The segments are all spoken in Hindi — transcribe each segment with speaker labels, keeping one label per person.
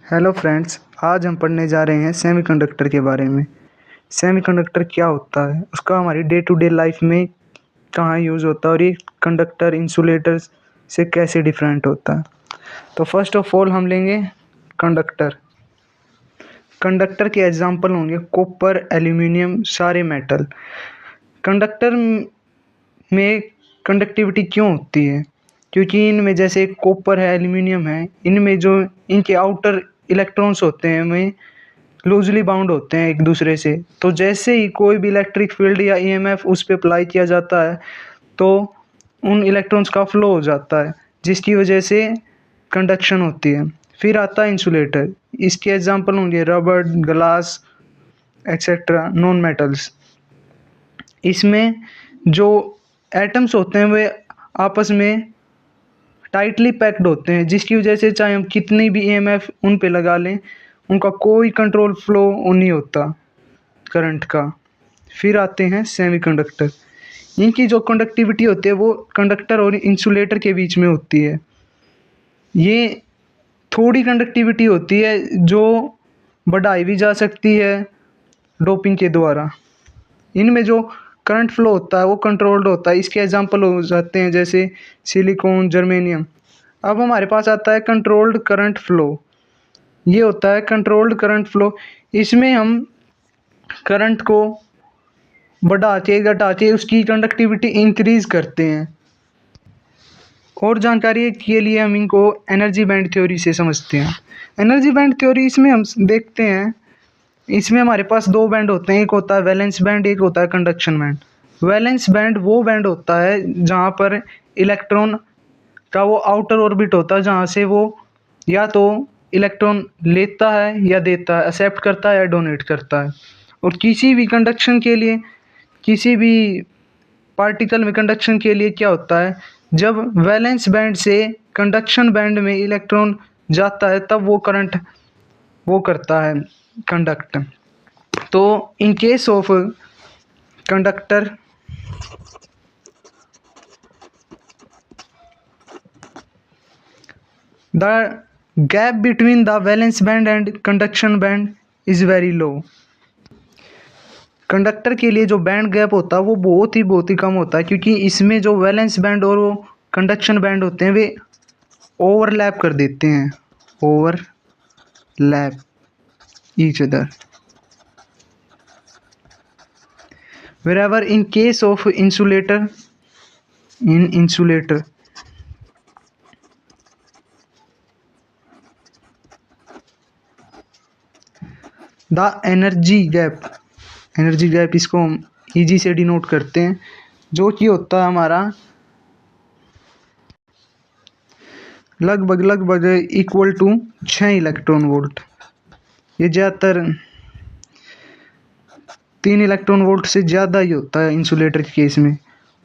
Speaker 1: हेलो फ्रेंड्स, आज हम पढ़ने जा रहे हैं सेमीकंडक्टर के बारे में। सेमीकंडक्टर क्या होता है, उसका हमारी डे टू डे लाइफ में कहाँ यूज़ होता है और ये कंडक्टर इंसुलेटर से कैसे डिफरेंट होता है। तो फर्स्ट ऑफ ऑल हम लेंगे कंडक्टर। कंडक्टर के एग्जांपल होंगे कॉपर, एल्यूमिनियम, सारे मेटल। कंडक्टर में कंडक्टिविटी क्यों होती है? क्योंकि इनमें जैसे कॉपर है, एल्यूमिनियम है, इनमें जो इनके आउटर इलेक्ट्रॉन्स होते हैं वे लूजली बाउंड होते हैं एक दूसरे से। तो जैसे ही कोई भी इलेक्ट्रिक फील्ड या ईएमएफ उस पर अप्लाई किया जाता है तो उन इलेक्ट्रॉन्स का फ्लो हो जाता है, जिसकी वजह से कंडक्शन होती है। फिर आता है इंसुलेटर। इसके एग्जांपल होंगे rubber, glass etcetera, non metals. इसमें जो एटम्स होते हैं वे आपस में टाइटली पैक्ड होते हैं, जिसकी वजह से चाहे हम कितनी भी ईएमएफ उन पे लगा लें उनका कोई कंट्रोल फ्लो नहीं होता करंट का। फिर आते हैं सेमीकंडक्टर। इनकी जो कंडक्टिविटी होती है वो कंडक्टर और इंसुलेटर के बीच में होती है। ये थोड़ी कंडक्टिविटी होती है जो बढ़ाई भी जा सकती है डोपिंग के द्वारा। इनमें जो करंट फ्लो होता है वो कंट्रोल्ड होता है। इसके एग्जांपल हो जाते हैं जैसे सिलिकॉन, जर्मेनियम। अब हमारे पास आता है कंट्रोल्ड करंट फ्लो। ये होता है कंट्रोल्ड करंट फ्लो। इसमें हम करंट को बढ़ा के घटा के उसकी कंडक्टिविटी इंक्रीज करते हैं। और जानकारी के लिए हम इनको एनर्जी बैंड थ्योरी से समझते हैं। एनर्जी बैंड थ्योरी इसमें हम देखते हैं, इसमें हमारे पास दो बैंड होते हैं, एक होता है वैलेंस बैंड, एक होता है कंडक्शन बैंड। वैलेंस बैंड वो बैंड होता है जहाँ पर इलेक्ट्रॉन का वो आउटर ऑर्बिट होता है, जहाँ से वो या तो इलेक्ट्रॉन लेता है या देता है, एक्सेप्ट करता है या डोनेट करता है। और किसी भी कंडक्शन के लिए, किसी भी पार्टिकल में कंडक्शन के लिए क्या होता है, जब वैलेंस बैंड से कंडक्शन बैंड में इलेक्ट्रॉन जाता है तब वो करंट वो करता है कंडक्ट। तो in case of conductor the gap between the valence band and conduction band is very low. Conductor के लिए जो बैंड गैप होता है वो बहुत ही कम होता है, क्योंकि इसमें जो वैलेंस बैंड और वो कंडक्शन बैंड होते हैं वे ओवरलैप कर देते हैं, overlap each other. Wherever in case of insulator, in insulator the energy gap इसको हम इजी से डिनोट करते हैं, जो कि होता है हमारा लगभग इक्वल टू 6 इलेक्ट्रॉन वोल्ट। ये ज़्यादातर 3 इलेक्ट्रॉन वोल्ट से ज़्यादा ही होता है इंसुलेटर के केस में।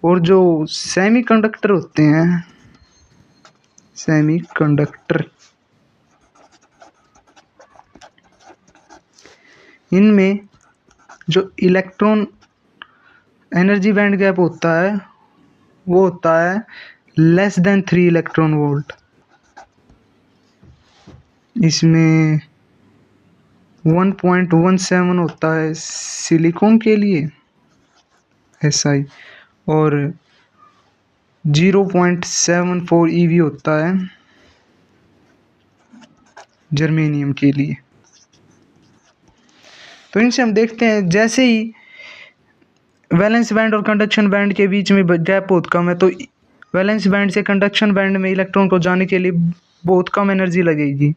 Speaker 1: और जो सेमीकंडक्टर होते हैं, सेमीकंडक्टर, इनमें जो इलेक्ट्रॉन एनर्जी बैंड गैप होता है वो होता है लेस देन 3 इलेक्ट्रॉन वोल्ट। इसमें 1.17 होता है सिलिकॉन के लिए SI, और 0.74 EV होता है जर्मेनियम के लिए। तो इनसे हम देखते हैं जैसे ही वैलेंस बैंड और कंडक्शन बैंड के बीच में गैप बहुत कम है, तो वैलेंस बैंड से कंडक्शन बैंड में इलेक्ट्रॉन को जाने के लिए बहुत कम एनर्जी लगेगी।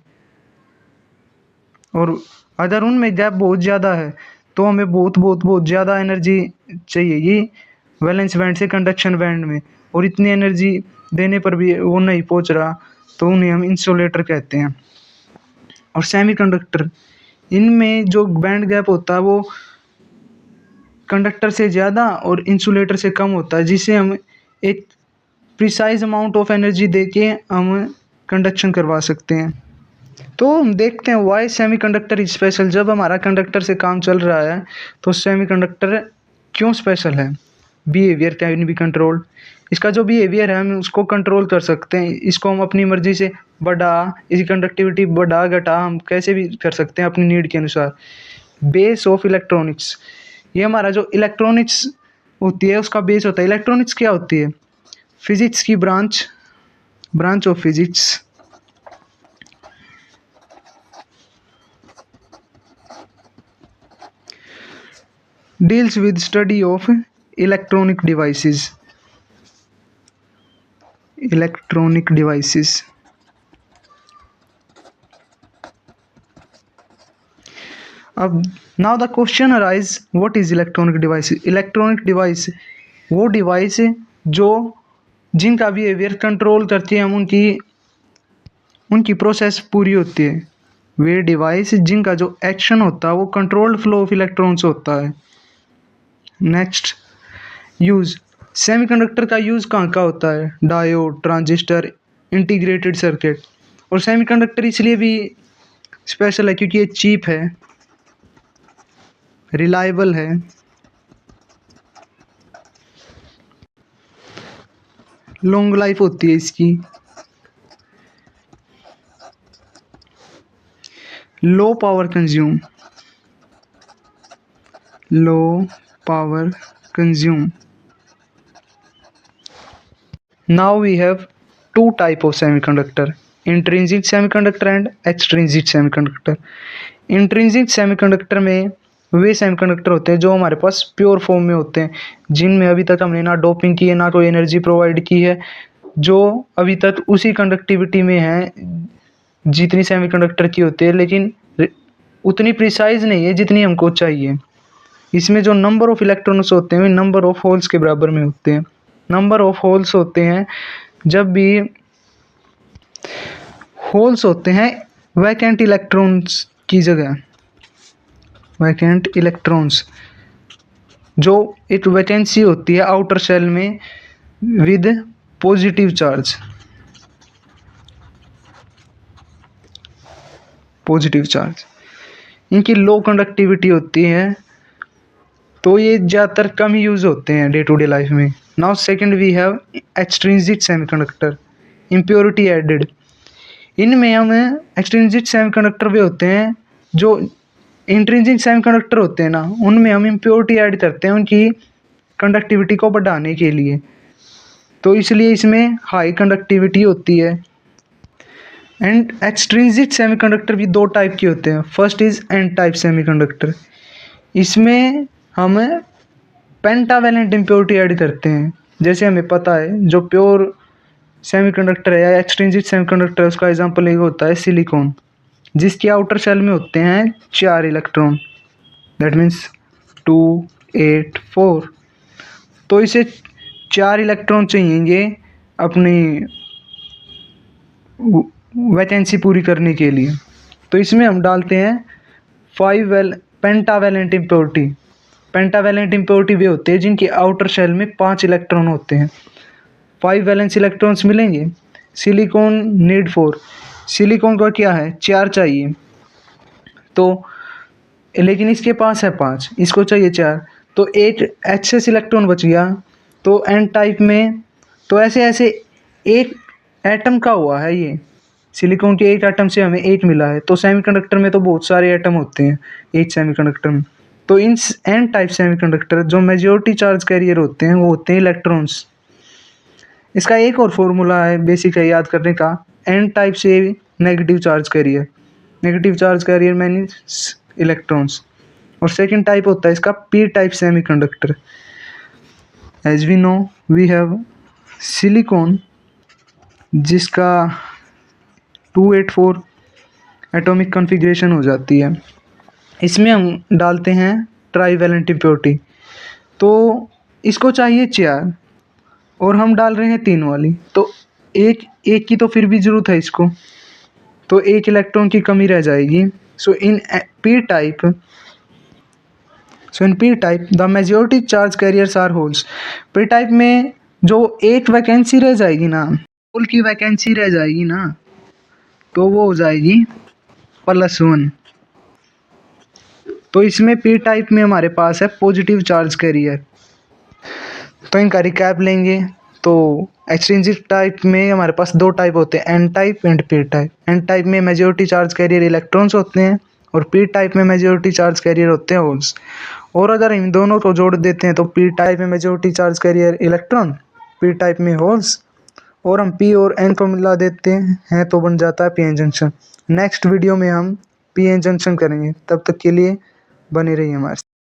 Speaker 1: और अगर उनमें गैप बहुत ज़्यादा है तो हमें बहुत ज़्यादा एनर्जी चाहिए ये वैलेंस बैंड से कंडक्शन बैंड में, और इतनी एनर्जी देने पर भी वो नहीं पहुंच रहा तो उन्हें हम इंसुलेटर कहते हैं। और सेमीकंडक्टर, इनमें जो बैंड गैप होता है वो कंडक्टर से ज़्यादा और इंसुलेटर से कम होता है, जिसे हम एक प्रिसाइज अमाउंट ऑफ एनर्जी देके हम कंडक्शन करवा सकते हैं। तो हम देखते हैं वाई सेमीकंडक्टर इज स्पेशल। जब हमारा कंडक्टर से काम चल रहा है तो सेमीकंडक्टर क्यों स्पेशल है। Behaviour can be controlled. इसका जो बिहेवियर है हम उसको कंट्रोल कर सकते हैं, इसको हम अपनी मर्जी से इसकी कंडक्टिविटी बढ़ा घटा हम कैसे भी कर सकते हैं अपनी नीड के अनुसार। बेस ऑफ इलेक्ट्रॉनिक्स, ये हमारा जो इलेक्ट्रॉनिक्स होती है उसका बेस होता है। इलेक्ट्रॉनिक्स क्या होती है? फिजिक्स की branch of physics deals with study of electronic devices। अब now the question arise, what is electronic device? Electronic device वो डिवाइस जो जिनका बिहेवियर कंट्रोल करती है, हम उनकी प्रोसेस पूरी होती है। वे डिवाइस जिनका जो एक्शन होता है वो कंट्रोल्ड फ्लो ऑफ इलेक्ट्रॉन्स होता है। Next, use. सेमीकंडक्टर का यूज कहाँ का होता है? Diode, transistor, integrated circuit. और सेमीकंडक्टर इसलिए भी स्पेशल है क्योंकि ये चीप है, रिलायबल है, लॉन्ग लाइफ होती है इसकी, low power consume. Now we have two type of semiconductor, intrinsic semiconductor and extrinsic semiconductor। Intrinsic semiconductor में वे सेमीकंडक्टर होते हैं जो हमारे पास प्योर फॉर्म में होते हैं, जिनमें अभी तक हमने ना डोपिंग की है ना कोई एनर्जी प्रोवाइड की है, जो अभी तक उसी कंडक्टिविटी में है जितनी सेमीकंडक्टर की होती है, लेकिन उतनी प्रिसाइज नहीं है जितनी हमको चाहिए। इसमें जो नंबर ऑफ इलेक्ट्रॉन्स होते हैं वे नंबर ऑफ होल्स के बराबर में होते हैं। नंबर ऑफ होल्स होते हैं जब भी होल्स होते हैं वैकेंट इलेक्ट्रॉन्स की जगह, वैकेंट इलेक्ट्रॉन्स जो एक वैकेंसी होती है आउटर शेल में विद पॉजिटिव चार्ज, इनकी लो कंडक्टिविटी होती है, तो ये ज़्यादातर कम ही यूज़ होते हैं डे टू डे लाइफ में। Now second we have extrinsic semiconductor, impurity added. इनमें हम एक्सट्रिंसिक सेमीकंडक्टर भी होते हैं, जो इंट्रिंसिक सेमीकंडक्टर होते हैं ना उनमें हम इम्प्योरिटी ऐड करते हैं उनकी कंडक्टिविटी को बढ़ाने के लिए, तो इसलिए इसमें हाई कंडक्टिविटी होती है। एंड एक्सट्रिंसिक सेमीकंडक्टर भी दो टाइप के होते हैं। First is an type semiconductor, इसमें हम पेंटावैलेंट इम्प्योरिटी ऐड करते हैं। जैसे हमें पता है जो प्योर सेमीकंडक्टर है या एक्सट्रिंसिक सेमीकंडक्टर, उसका एग्जांपल एक होता है सिलिकॉन, जिसके आउटर शेल में होते हैं 4 इलेक्ट्रॉन, दैट मीन्स 2 8 4। तो इसे 4 इलेक्ट्रॉन चाहिए अपनी वैकेंसी पूरी करने के लिए, तो इसमें हम डालते हैं 5 पेंटावैलेंट इम्प्योरिटी। पेंटावैलेंट इम्प्योरिटी वे होते हैं जिनके आउटर शेल में 5 इलेक्ट्रॉन होते हैं, 5 वैलेंस इलेक्ट्रॉन्स मिलेंगे। सिलिकॉन नीड 4, सिलिकॉन का क्या है 4 चाहिए, तो लेकिन इसके पास है 5, इसको चाहिए 4, तो एक एक्सेस इलेक्ट्रॉन बच गया। तो एन टाइप में तो ऐसे ऐसे एक एटम का हुआ है, ये सिलिकॉन के एक एटम से हमें एक मिला है। तो सेमीकंडक्टर में तो बहुत सारे एटम होते हैं एक सेमीकंडक्टर में, तो इन एन टाइप सेमीकंडक्टर जो मेजॉरिटी चार्ज कैरियर होते हैं वो होते हैं इलेक्ट्रॉन्स। इसका एक और फॉर्मूला है बेसिक है याद करने का, एन टाइप से negative charge carrier means electrons. और सेकंड टाइप होता है इसका P type semiconductor. As we know we have silicon जिसका 284 एटॉमिक कॉन्फ़िगरेशन हो जाती है, इसमें हम डालते हैं ट्राईवैलेंट इम्प्योरिटी, तो इसको चाहिए 4 और हम डाल रहे हैं 3 वाली, तो एक की तो फिर भी ज़रूरत है इसको, तो एक इलेक्ट्रॉन की कमी रह जाएगी। So in P type the majority charge carriers are holes. P type में जो एक वैकेंसी रह जाएगी ना, होल की वैकेंसी रह जाएगी ना, तो वो हो जाएगी +1। तो इसमें पी टाइप में हमारे पास है पॉजिटिव चार्ज कैरियर। तो इनका रिकैप लेंगे। तो एक्सट्रिंसिक टाइप में हमारे पास दो टाइप होते हैं, N type and P type. N type में मेजॉरिटी चार्ज कैरियर इलेक्ट्रॉन्स होते हैं और पी टाइप में मेजॉरिटी चार्ज कैरियर होते हैं होल्स। और अगर इन दोनों को जोड़ देते हैं तो पी टाइप में majority charge career electron, P type में होल्स, और हम पी और एन को मिला देते हैं तो बन जाता है P N junction. Next video में हम पी एन जंक्शन करेंगे, तब तक के लिए बने रहिए हमारे साथ।